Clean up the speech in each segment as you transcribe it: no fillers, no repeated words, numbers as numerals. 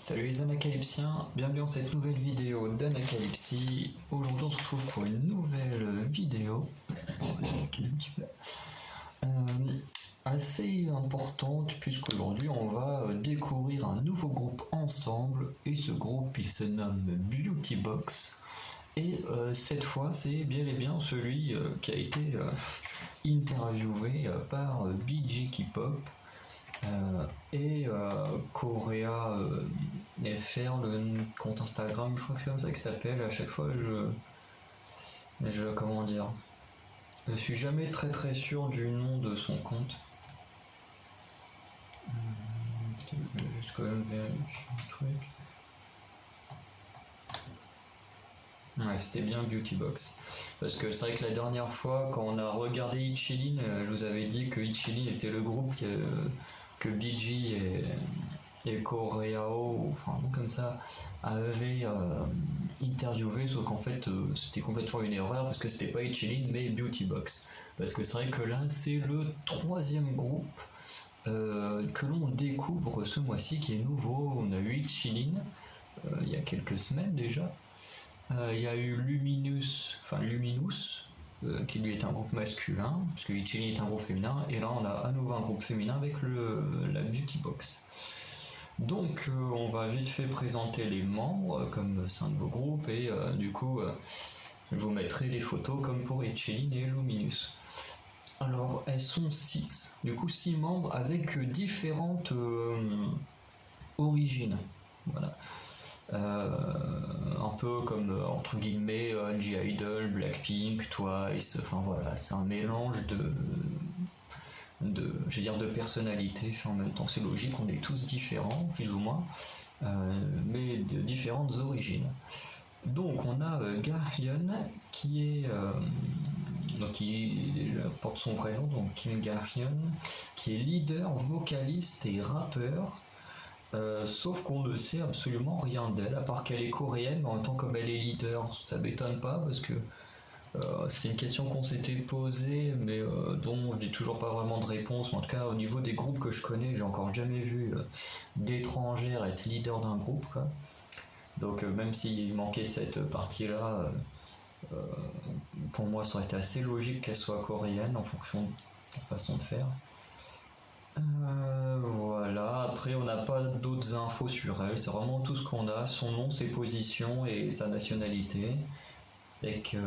Salut les Anacalypsiens, bienvenue dans cette nouvelle vidéo d'Anacalypsie. Aujourd'hui on se retrouve pour une nouvelle vidéo assez importante puisqu'aujourd'hui on va découvrir un nouveau groupe ensemble et ce groupe il se nomme Beauty Box et cette fois c'est bien et bien celui qui a été interviewé par BG K-pop. Et Korea FR, le compte Instagram, je crois que c'est comme ça qu'il s'appelle. À chaque fois, comment dire, je suis jamais très sûr du nom de son compte. Je vais juste quand même vérifier un truc. Ouais, c'était bien Beauty Box. Parce que c'est vrai que la dernière fois, quand on a regardé Ichilin, je vous avais dit que Ichilin était le groupe que BG et Koreao, enfin comme ça, avaient interviewé, sauf qu'en fait c'était complètement une erreur parce que c'était pas Ichilin mais Beauty Box. Parce que c'est vrai que là c'est le troisième groupe que l'on découvre ce mois-ci qui est nouveau. On a eu Ichilin il y a quelques semaines déjà. Il y a eu Luminous, qui lui est un groupe masculin, parce que Ichilin est un groupe féminin, et là on a à nouveau un groupe féminin avec la Beauty Box. Donc on va vite fait présenter les membres, comme c'est un nouveau groupe, et du coup je vous mettrai les photos comme pour Ichilin et Luminous. Alors elles sont 6, du coup 6 membres avec différentes origines. Voilà. Un peu comme entre guillemets G-Idol, Blackpink, Twice, enfin voilà, c'est un mélange de personnalités, en même temps c'est logique, on est tous différents, plus ou moins, mais de différentes origines. Donc on a Garhyun qui porte son vrai nom, donc Kim Garhyun, qui est leader, vocaliste et rappeur. Sauf qu'on ne sait absolument rien d'elle, à part qu'elle est coréenne, mais en même temps comme elle est leader, ça m'étonne pas parce que c'est une question qu'on s'était posée, mais dont je n'ai toujours pas vraiment de réponse. En tout cas, au niveau des groupes que je connais, j'ai encore jamais vu d'étrangères être leader d'un groupe, quoi. Donc même s'il manquait cette partie-là, pour moi ça aurait été assez logique qu'elle soit coréenne en fonction de la façon de faire. Voilà, après on n'a pas d'autres infos sur elle, c'est vraiment tout ce qu'on a, son nom, ses positions et sa nationalité, et qu'il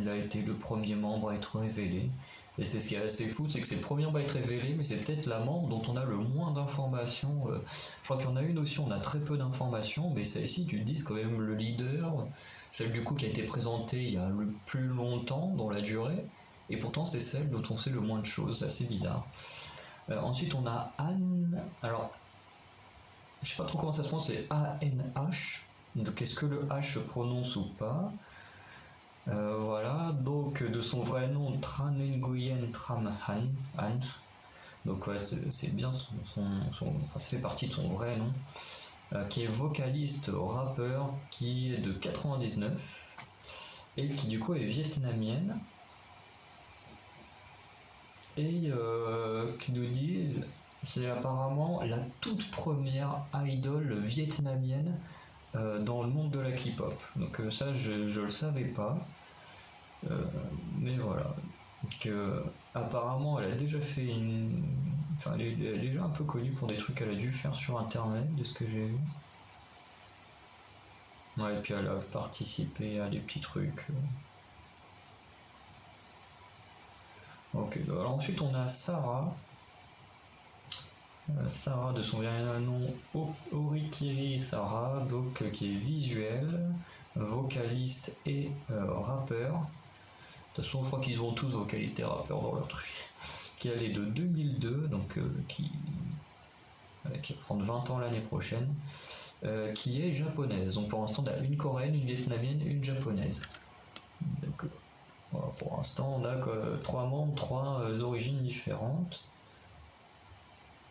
a été le premier membre à être révélé. Et c'est ce qui est assez fou, c'est que c'est le premier membre à être révélé, mais c'est peut-être la membre dont on a le moins d'informations. Je crois qu'il y en a une aussi, on a très peu d'informations, mais celle-ci, tu te dis, c'est quand même le leader, celle du coup qui a été présentée il y a le plus longtemps dans la durée, et pourtant c'est celle dont on sait le moins de choses, c'est assez bizarre. Ensuite on a Anne, alors je sais pas trop comment ça se prononce, c'est A-N-H, donc est-ce que le H se prononce ou pas? Voilà, donc de son vrai nom Tran Nguyen Tram Han, donc ouais, c'est bien enfin, ça fait partie de son vrai nom, qui est vocaliste, rappeur, qui est de 99 et qui du coup est vietnamienne. Et qui nous disent c'est apparemment la toute première idole vietnamienne dans le monde de la K-pop. Donc ça je le savais pas. Mais voilà. Donc, apparemment elle a déjà fait une. Enfin elle est déjà un peu connue pour des trucs qu'elle a dû faire sur internet de ce que j'ai vu. Ouais, et puis elle a participé à des petits trucs. Ok, alors ensuite on a Sarah. Sarah de son vrai nom Orikiri Sarah, donc qui est visuelle, vocaliste et rappeur. De toute façon, je crois qu'ils ont tous vocalistes et rappeurs dans leur truc. Qui est de 2002, donc qui va prendre 20 ans l'année prochaine, qui est japonaise. Donc pour l'instant, on a une coréenne, une vietnamienne, une japonaise. Donc voilà, pour l'instant, on a 3 membres, 3 origines différentes.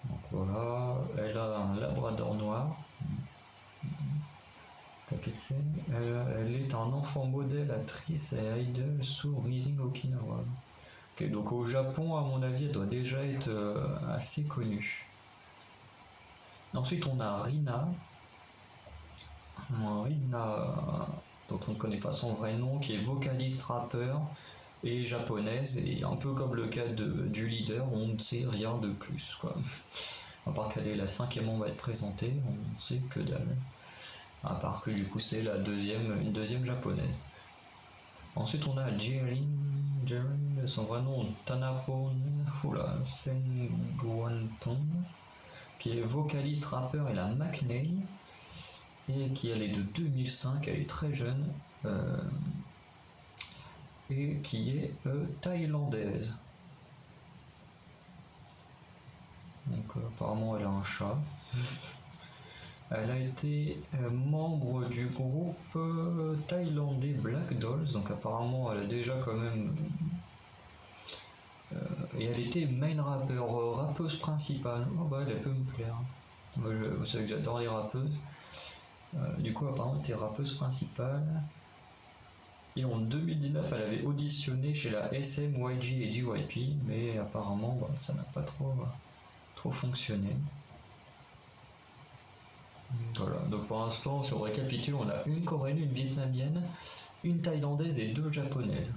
Donc voilà, elle a un labrador noir. Elle est un enfant modèle, actrice et idol sous Rising Okinawa. Okay, donc au Japon, à mon avis, elle doit déjà être assez connue. Ensuite on a Rina. Rina, dont on ne connaît pas son vrai nom, qui est vocaliste rappeur et japonaise, et un peu comme le cas du leader, on ne sait rien de plus, quoi. À part qu'elle est la 5e membre à être présentée, on ne sait que dalle. À part que du coup c'est une deuxième japonaise. Ensuite on a Jerin, son vrai nom Tanapon Senguanton, qui est vocaliste rappeur et la McNeil, et qui elle est de 2005, elle est très jeune, et qui est thaïlandaise. Donc apparemment elle a un chat. Elle a été membre du groupe thaïlandais Black Dolls, donc apparemment elle a déjà quand même... et elle était main rappeur, rappeuse principale. Oh bah elle peut me plaire. Moi, vous savez que j'adore les rappeuses. Du coup apparemment elle était rappeuse principale. Et en 2019 elle avait auditionné chez la SM, YG et JYP, mais apparemment bah, ça n'a pas trop fonctionné. Voilà, donc pour l'instant, si on récapitule, on a une coréenne, une vietnamienne, une thaïlandaise et 2 japonaises.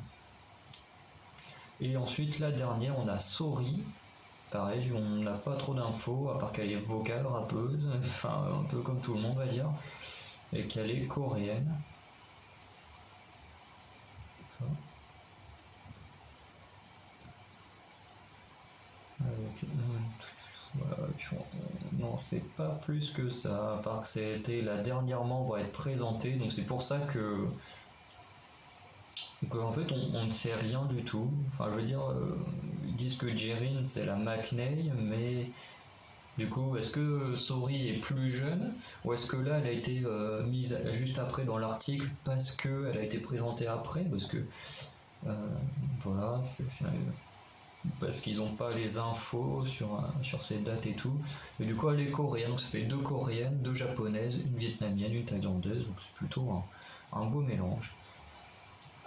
Et ensuite, la dernière, on a Sori. Pareil, on n'a pas trop d'infos, à part qu'elle est vocale, rappeuse, enfin un peu comme tout le monde va dire, et qu'elle est coréenne. Voilà, non, c'est pas plus que ça, à part que c'était la dernière membre à être présentée, donc c'est pour ça que en fait on ne sait rien du tout. Enfin je veux dire, ils disent que Jerin c'est la McNeil, mais du coup est-ce que Sori est plus jeune, ou est-ce que là elle a été mise juste après dans l'article parce qu'elle a été présentée après, parce que voilà, parce qu'ils n'ont pas les infos sur ces dates et tout. Et du coup, elle est coréenne, donc ça fait 2 coréennes, 2 japonaises, une vietnamienne, une thaïlandaise, donc c'est plutôt un beau mélange.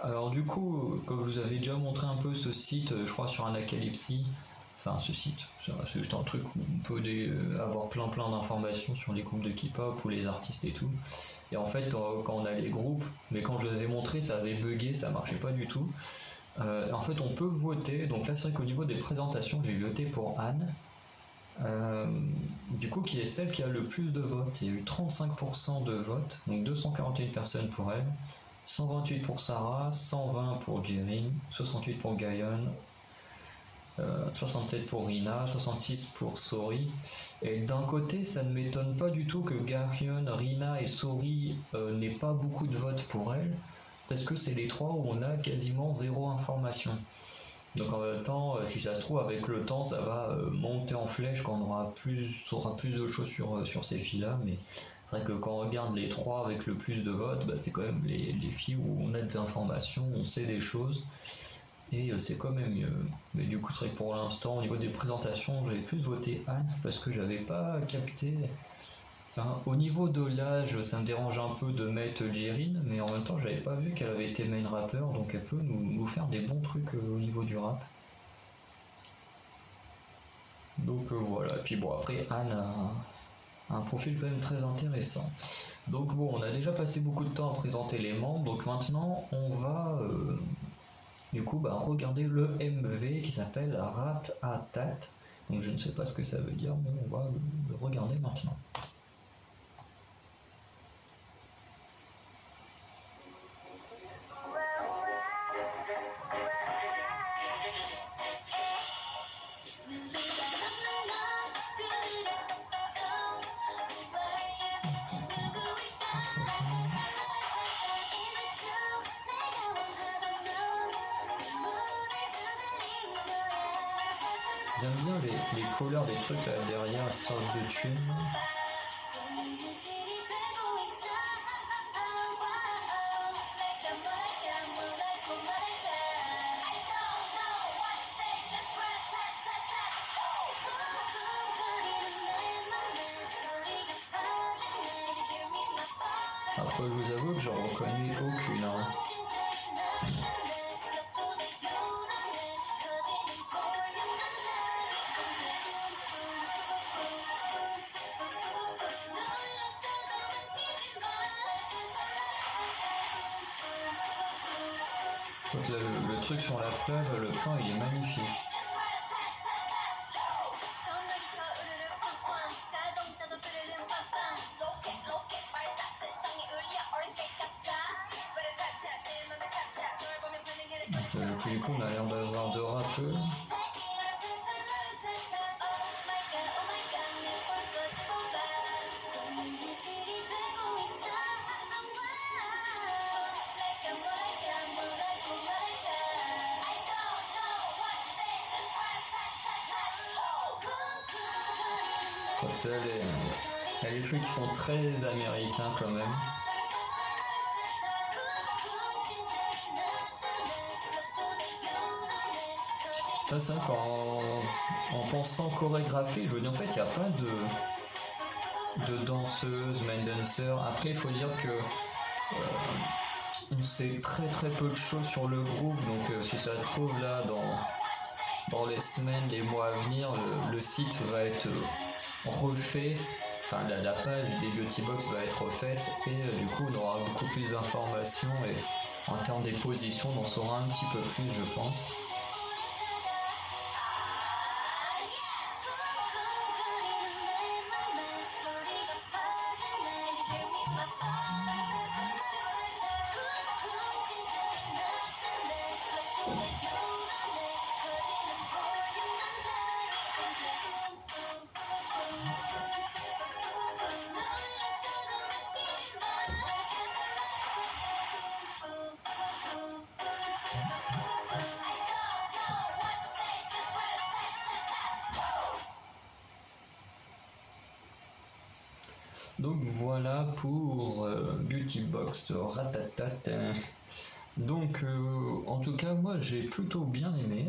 Alors du coup, comme je vous avais déjà montré un peu ce site, je crois sur Anacalypsy, enfin ce site, c'est juste un truc où on peut avoir plein d'informations sur les groupes de K-pop ou les artistes et tout. Et en fait, quand on a les groupes, mais quand je vous avais montré, ça avait bugué, ça marchait pas du tout. En fait, on peut voter. Donc là, c'est vrai qu'au niveau des présentations, j'ai voté pour Anne. Du coup, qui est celle qui a le plus de votes. Il y a eu 35% de votes, donc 241 personnes pour elle, 128 pour Sarah, 120 pour Jerin, 68 pour Gayon, 67 pour Rina, 66 pour Sori. Et d'un côté, ça ne m'étonne pas du tout que Gayon, Rina et Sori n'aient pas beaucoup de votes pour elle, parce que c'est les 3 où on a quasiment 0 information. Donc en même temps, si ça se trouve, avec le temps, ça va monter en flèche quand on aura plus de choses sur ces filles-là. Mais c'est vrai que quand on regarde les 3 avec le plus de votes, bah, c'est quand même les filles où on a des informations, on sait des choses. Et c'est quand même mieux. Mais du coup, c'est vrai que pour l'instant, au niveau des présentations, j'avais plus voté Anne parce que j'avais pas capté. Enfin, au niveau de l'âge, ça me dérange un peu de mettre Jerin, mais en même temps, j'avais pas vu qu'elle avait été main rappeur, donc elle peut nous faire des bons trucs au niveau du rap. Donc voilà, et puis bon, après, Anne a un profil quand même très intéressant. Donc bon, on a déjà passé beaucoup de temps à présenter les membres, donc maintenant, on va du coup regarder le MV qui s'appelle Rat à Tat. Donc je ne sais pas ce que ça veut dire, mais on va le regarder maintenant. J'aime bien les couleurs des trucs là derrière, sorte de thunes. Après, je vous avoue que j'en reconnais aucune. Hein. Donc là, le truc sur la plage, le plan il est magnifique. Donc, du coup on a l'air d'avoir deux rappeurs. Il y a des trucs qui sont très américains quand même. Ça, c'est vrai qu'en pensant chorégraphie, je veux dire, en fait, il n'y a pas de danseuse, main dancer. Après, il faut dire que on sait très très peu de choses sur le groupe, donc si ça se trouve là, dans les semaines, les mois à venir, le site va être refait. Enfin, la page des Beauty Box va être refaite et du coup on aura beaucoup plus d'informations et en termes des positions on en saura un petit peu plus, je pense. Donc voilà pour Beauty Box Ratatat. Donc en tout cas moi j'ai plutôt bien aimé.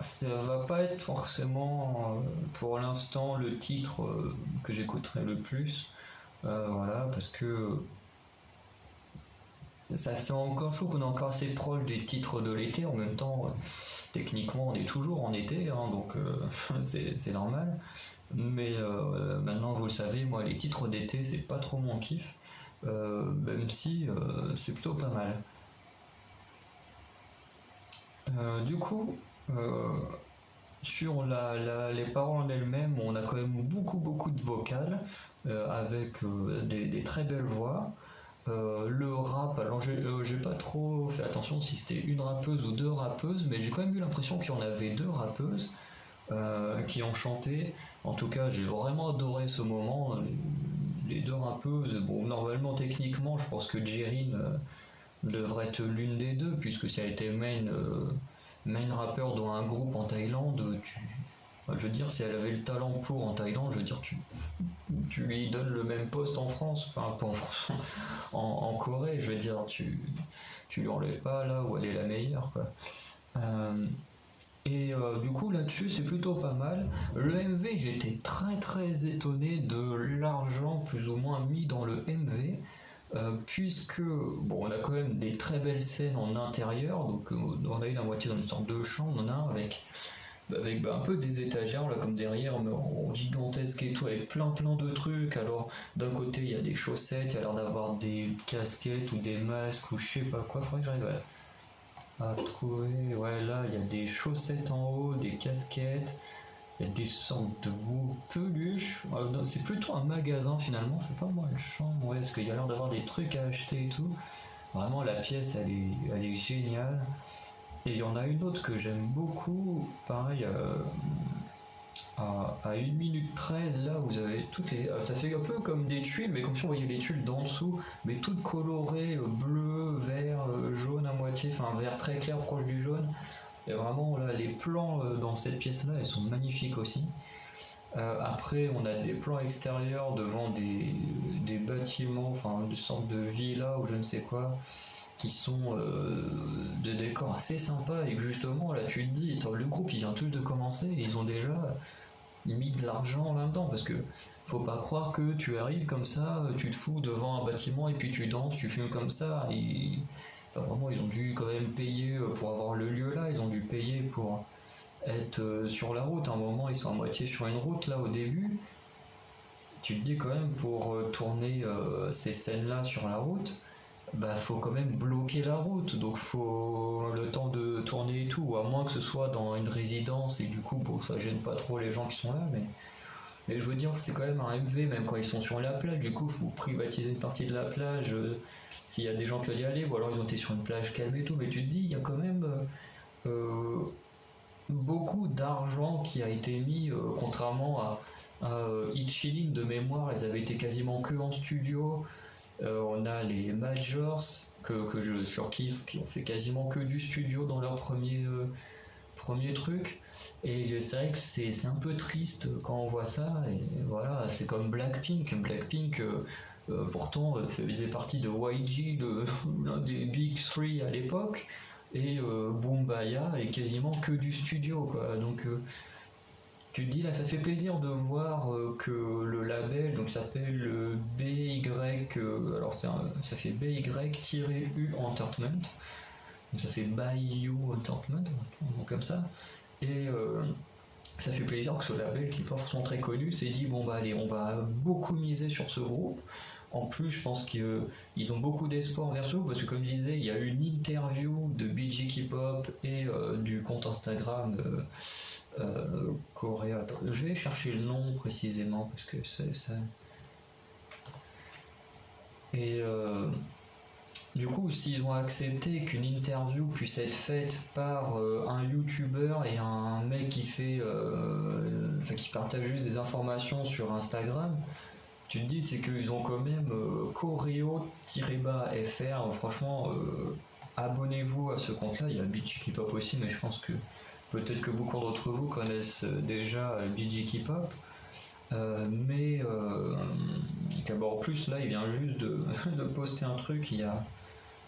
Ça va pas être forcément pour l'instant le titre que j'écouterai le plus. Voilà, parce que ça fait encore, je trouve qu'on est encore assez proche des titres de l'été. En même temps, techniquement, on est toujours en été, hein, donc c'est normal. Mais maintenant, vous le savez, moi, les titres d'été, c'est pas trop mon kiff, même si c'est plutôt pas mal. Du coup, sur les paroles en elles-mêmes, on a quand même beaucoup de vocales avec des très belles voix. Le rap, alors j'ai pas trop fait attention si c'était une rappeuse ou deux rappeuses, mais j'ai quand même eu l'impression qu'il y en avait deux rappeuses qui ont chanté. En tout cas, j'ai vraiment adoré ce moment. Les deux rappeuses, bon, normalement, techniquement, je pense que Jirin devrait être l'une des deux, puisque si elle a été main rappeur dans un groupe en Thaïlande, je veux dire, si elle avait le talent pour en Thaïlande, je veux dire, tu lui donnes le même poste en France, enfin pas en France, en Corée, je veux dire, tu lui enlèves pas là où elle est la meilleure, quoi. Et du coup là-dessus c'est plutôt pas mal. Le MV, j'étais très étonné de l'argent plus ou moins mis dans le MV. Puisque bon, on a quand même des très belles scènes en intérieur, donc on a une à moitié dans une sorte de champ, on en a un avec un peu des étagères là comme derrière mais en gigantesque et tout avec plein de trucs. Alors d'un côté il y a des chaussettes, il y a l'air d'avoir des casquettes ou des masques ou je sais pas quoi, faudrait que j'arrive à trouver. Ouais, là il y a des chaussettes en haut, des casquettes, il y a des sortes de peluches. C'est plutôt un magasin finalement, c'est pas moi une chambre, ouais, parce qu'il y a l'air d'avoir des trucs à acheter et tout. Vraiment la pièce elle est géniale. Et il y en a une autre que j'aime beaucoup, pareil, à 1 minute 13, là, vous avez toutes les. Ça fait un peu comme des tuiles, mais comme si on voyait les tuiles d'en dessous, mais toutes colorées, bleu, vert, jaune à moitié, enfin vert très clair proche du jaune. Et vraiment, là, les plans dans cette pièce-là, elles sont magnifiques aussi. Après, on a des plans extérieurs devant des bâtiments, enfin, une sorte de villa ou je ne sais quoi, qui sont des décors assez sympas et que justement là tu te dis le groupe il vient tout de commencer et ils ont déjà mis de l'argent là-dedans parce que faut pas croire que tu arrives comme ça, tu te fous devant un bâtiment et puis tu danses, tu filmes comme ça et enfin, vraiment ils ont dû quand même payer pour avoir le lieu là, ils ont dû payer pour être sur la route. À un moment ils sont à moitié sur une route là au début, tu te dis quand même pour tourner ces scènes là sur la route, bah faut quand même bloquer la route, donc faut le temps de tourner et tout, à moins que ce soit dans une résidence et que du coup bon ça gêne pas trop les gens qui sont là, mais je veux dire c'est quand même un MV même quand ils sont sur la plage, du coup faut privatiser une partie de la plage, s'il y a des gens qui veulent y aller, ou alors ils ont été sur une plage calme et tout, mais tu te dis il y a quand même beaucoup d'argent qui a été mis, contrairement à Hit Chilling de mémoire, elles avaient été quasiment que en studio. On a les Majors que je surkiffe, qui ont fait quasiment que du studio dans leur premier truc. Et c'est vrai que c'est un peu triste quand on voit ça. Et voilà, c'est comme Blackpink. Blackpink, pourtant, faisait partie de YG, l'un des Big Three à l'époque. Et Boombaya est quasiment que du studio, quoi. Donc tu te dis là, ça fait plaisir de voir que le label donc s'appelle BY, alors ça fait BY-U Entertainment, donc ça fait By You Entertainment, donc comme ça, et ça fait plaisir que ce label qui est pas forcément très connu s'est dit bon bah allez, on va beaucoup miser sur ce groupe. En plus, je pense qu'ils ont beaucoup d'espoir vers eux parce que, comme je disais, il y a eu une interview de BG K-pop et du compte Instagram Corée. Attends, je vais chercher le nom précisément parce que c'est ça. Et du coup, s'ils ont accepté qu'une interview puisse être faite par un YouTuber et un mec qui qui partage juste des informations sur Instagram, tu te dis c'est qu'ils ont quand même choreo-fr. Franchement, abonnez-vous à ce compte-là. Il y a BG K-pop aussi, mais je pense que peut-être que beaucoup d'entre vous connaissent déjà BG K-pop. Mais en plus là il vient juste de poster un truc il y a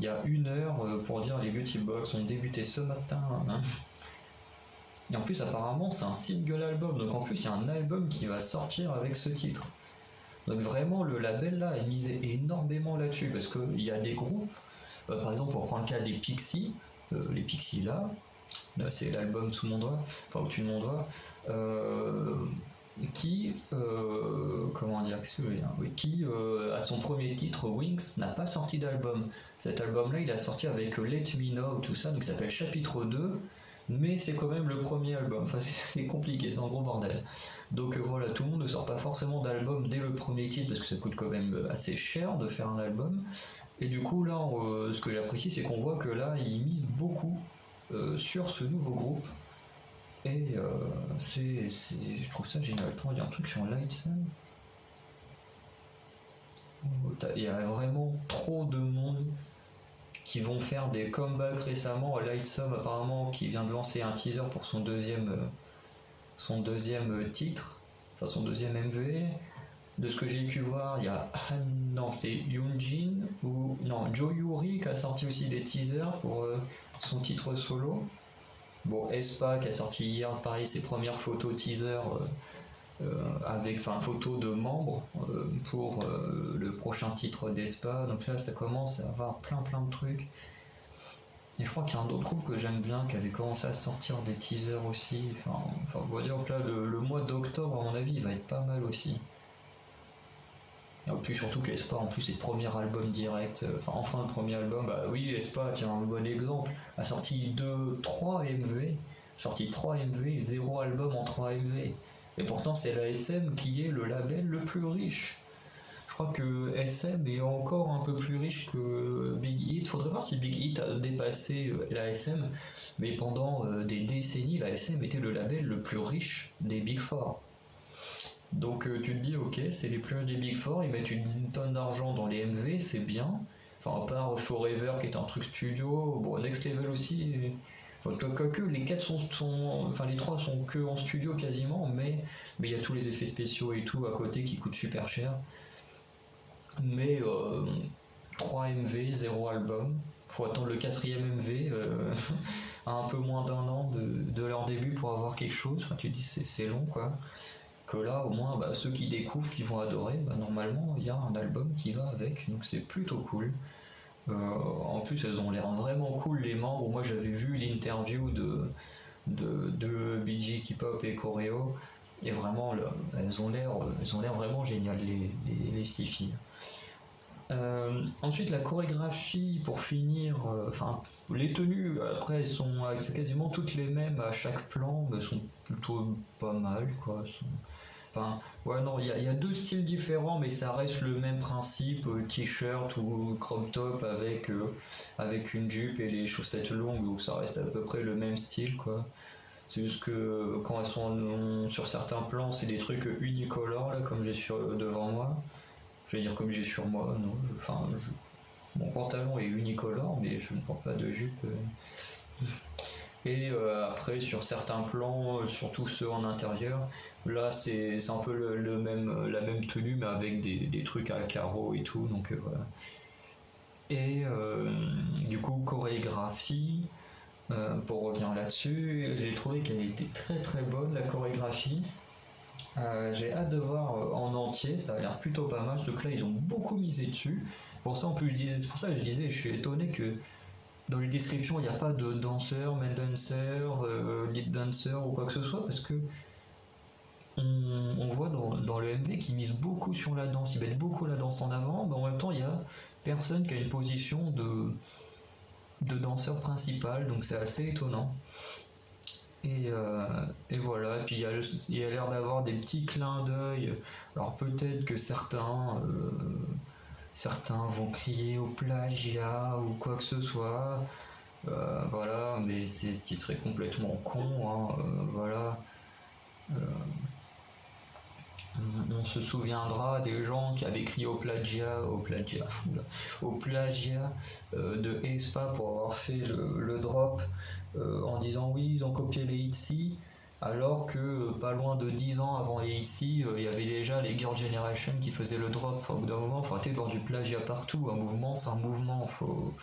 1 heure pour dire les Beauty Box ont débuté ce matin, hein. Et en plus apparemment c'est un single album, donc en plus il y a un album qui va sortir avec ce titre. Donc vraiment le label là est misé énormément là-dessus parce qu'il y a des groupes, par exemple pour prendre le cas des Pixies, les Pixies là c'est l'album sous mon doigt, enfin au-dessus de mon doigt, qui, comment dire, qu'est-ce que je veux dire, oui, qui à son premier titre Wings n'a pas sorti d'album. Cet album-là, il a sorti avec Let Me Know, tout ça, donc ça s'appelle Chapitre 2, mais c'est quand même le premier album. Enfin, c'est compliqué, c'est un gros bordel. Donc voilà, tout le monde ne sort pas forcément d'album dès le premier titre parce que ça coûte quand même assez cher de faire un album. Et du coup, là, ce que j'apprécie, c'est qu'on voit que là, ils misent beaucoup sur ce nouveau groupe. Et je trouve ça génial. Attends, il y a un truc sur Lightsum. Il y a vraiment trop de monde qui vont faire des comebacks récemment. Lightsum apparemment qui vient de lancer un teaser pour son deuxième titre, enfin son deuxième MV. De ce que j'ai pu voir, il y a c'est Yoonjin ou non Joyuri qui a sorti aussi des teasers pour son titre solo. Bon, aespa qui a sorti hier, pareil, ses premières photos teaser avec photos de membres pour le prochain titre d'Aespa. Donc là, ça commence à avoir plein de trucs. Et je crois qu'il y a un autre groupe que j'aime bien qui avait commencé à sortir des teasers aussi. On va dire que là, le mois d'octobre, à mon avis, il va être pas mal aussi. Et en plus, surtout qu'Aespa, en plus, c'est le premier album direct. Enfin, le premier album, bah oui, Aespa, tiens, un bon exemple, a sorti 3 MV. Sorti 3 MV, 0 album en 3 MV. Et pourtant, c'est la SM qui est le label le plus riche. Je crois que SM est encore un peu plus riche que Big Hit. Faudrait voir si Big Hit a dépassé la SM. Mais pendant des décennies, la SM était le label le plus riche des Big Four. Donc tu te dis ok, c'est les plus des Big Four, ils mettent une tonne d'argent dans les MV, c'est bien. Enfin à part Forever qui est un truc studio, bon Next Level aussi. Enfin, que les 4 enfin les 3 sont que en studio quasiment, mais il y a tous les effets spéciaux et tout à côté qui coûtent super cher. Mais 3 MV, 0 album. Faut attendre le 4ème MV à un peu moins d'1 an de leur début pour avoir quelque chose. Enfin, tu te dis c'est long quoi. Que là au moins ceux qui découvrent, qui vont adorer, normalement il y a un album qui va avec, donc c'est plutôt cool. En plus elles ont l'air vraiment cool les membres. Moi j'avais vu l'interview de BG K-pop et Choreo et vraiment elles ont l'air vraiment géniales les 6 filles. Ensuite, la chorégraphie, pour finir, les tenues, après, c'est quasiment toutes les mêmes à chaque plan, mais sont plutôt pas mal, quoi. Enfin, ouais, non, il y a deux styles différents, mais ça reste le même principe, t-shirt ou crop top avec une jupe et les chaussettes longues, où ça reste à peu près le même style, quoi. C'est juste que quand elles sont sur certains plans, c'est des trucs unicolores, là, comme j'ai devant moi. Je vais dire comme j'ai sur moi, non. Mon pantalon est unicolore, mais je ne porte pas de jupe. Et après, sur certains plans, surtout ceux en intérieur, là c'est un peu la même tenue, mais avec des trucs à carreaux et tout. Donc voilà. Et du coup, chorégraphie, pour revenir là-dessus, j'ai trouvé qu'elle était très très bonne la chorégraphie. J'ai hâte de voir en entier, ça a l'air plutôt pas mal, donc là ils ont beaucoup misé dessus. Pour ça, en plus, c'est pour ça que je disais, je suis étonné que dans les descriptions il n'y a pas de danseur, main dancer, lead dancer ou quoi que ce soit, parce que on voit dans le MV qu'ils misent beaucoup sur la danse, ils mettent beaucoup la danse en avant, mais en même temps il y a personne qui a une position de danseur principal, donc c'est assez étonnant. Et voilà, et puis il y a l'air d'avoir des petits clins d'œil. Alors peut-être que certains vont crier au plagiat ou quoi que ce soit. Voilà, mais c'est ce qui serait complètement con, hein, voilà. Euh, on se souviendra des gens qui avaient crié au plagiat de Aespa pour avoir fait le drop en disant oui, ils ont copié les Itzy, alors que pas loin de 10 ans avant les Itzy, il y avait déjà les Girl Generation qui faisaient le drop. Au bout d'un moment, il faut arrêter de voir du plagiat partout. Un mouvement, c'est un mouvement, faut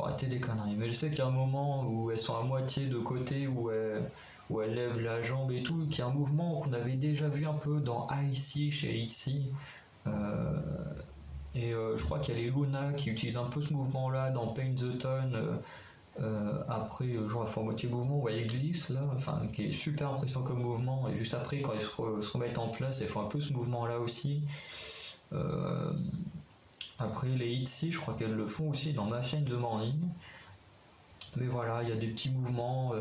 arrêter les conneries. Mais je sais qu'il y a un moment où elles sont à moitié de côté, où elles lèvent la jambe et tout, qui est un mouvement qu'on avait déjà vu un peu dans IC chez ITZY. Euh, je crois qu'il y a les Luna qui utilisent un peu ce mouvement-là dans Paint the Town. Après, genre, elles font à moitié mouvement, où elles glissent là, enfin, qui est super impressionnant comme mouvement. Et juste après, quand elles se remettent en place, elles font un peu ce mouvement-là aussi. Euh, Après, les ITZY, je crois qu'elles le font aussi dans Mafia in the Morning. Mais voilà, il y a des petits mouvements.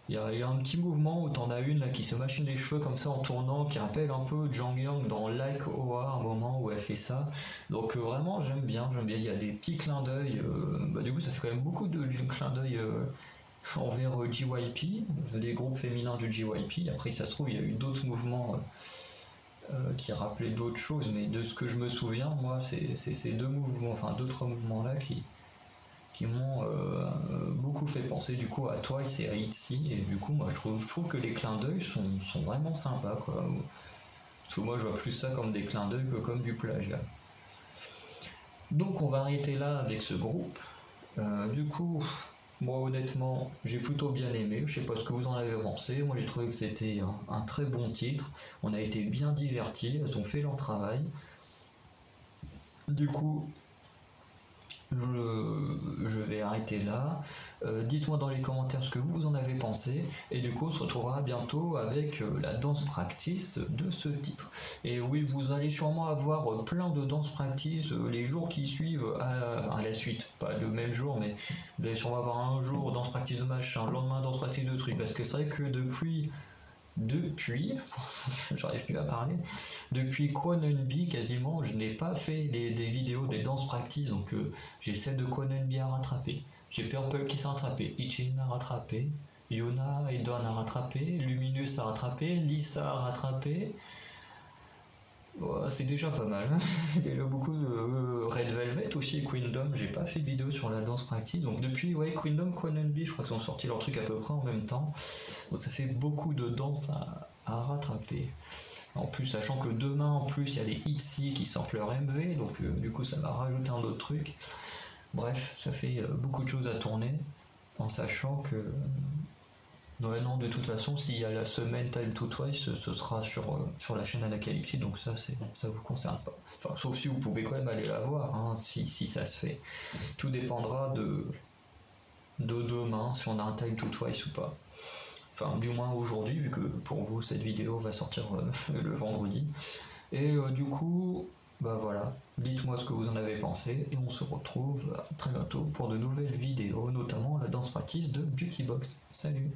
Il y a un petit mouvement où t'en as une là qui se machine les cheveux comme ça en tournant, qui rappelle un peu Jang Young dans Like Oa, un moment où elle fait ça. Donc vraiment j'aime bien, j'aime bien. Il y a des petits clins d'œil. Du coup ça fait quand même beaucoup de clins d'œil envers JYP, des groupes féminins du JYP. Après ça se trouve il y a eu d'autres mouvements qui rappelaient d'autres choses, mais de ce que je me souviens, moi c'est ces deux mouvements, enfin deux trois mouvements là qui m'ont beaucoup fait penser du coup à Twice et à ITZY, et du coup moi je trouve que les clins d'œil sont vraiment sympas, quoi. Parce que moi je vois plus ça comme des clins d'œil que comme du plagiat. Donc on va arrêter là avec ce groupe. Du coup, moi honnêtement j'ai plutôt bien aimé, je sais pas ce que vous en avez pensé, moi j'ai trouvé que c'était un très bon titre, on a été bien divertis, elles ont fait leur travail. Du coup, je vais arrêter là. Dites-moi dans les commentaires ce que vous en avez pensé. Et du coup, on se retrouvera bientôt avec la danse practice de ce titre. Et oui, vous allez sûrement avoir plein de danse practice les jours qui suivent à la suite. Pas le même jour, mais vous allez sûrement avoir un jour danse practice de machin, le lendemain danse practice de trucs. Parce que c'est vrai que depuis, j'arrive plus à parler, depuis Kwonunbi quasiment, je n'ai pas fait des vidéos des danses practice, donc j'essaie de Kwonunbi à rattraper. J'ai Purple qui s'est rattrapé, Ichin a rattrapé, Yuna et Don a rattrapé, Luminous a rattrapé, Lisa a rattrapé. Ouais, c'est déjà pas mal. Il y a beaucoup de Red Velvet aussi, Queendom. J'ai pas fait de vidéo sur la danse practice. Donc depuis Queendom, Kwonunbi, je crois qu'ils ont sorti leur truc à peu près en même temps. Donc ça fait beaucoup de danse à rattraper. En plus, sachant que demain, en plus, il y a les ITZY qui sortent leur MV. Donc du coup, ça va rajouter un autre truc. Bref, ça fait beaucoup de choses à tourner. En sachant que ouais, non, de toute façon, s'il y a la semaine Time to Twice, ce sera sur la chaîne Anakaliki, donc ça vous concerne pas. Enfin, sauf si vous pouvez quand même aller la voir, hein, si ça se fait. Tout dépendra de demain, si on a un Time to Twice ou pas. Enfin, du moins aujourd'hui, vu que pour vous, cette vidéo va sortir le vendredi. Et du coup, Bah voilà, dites-moi ce que vous en avez pensé et on se retrouve très bientôt pour de nouvelles vidéos, notamment la danse practice de Beauty Box. Salut!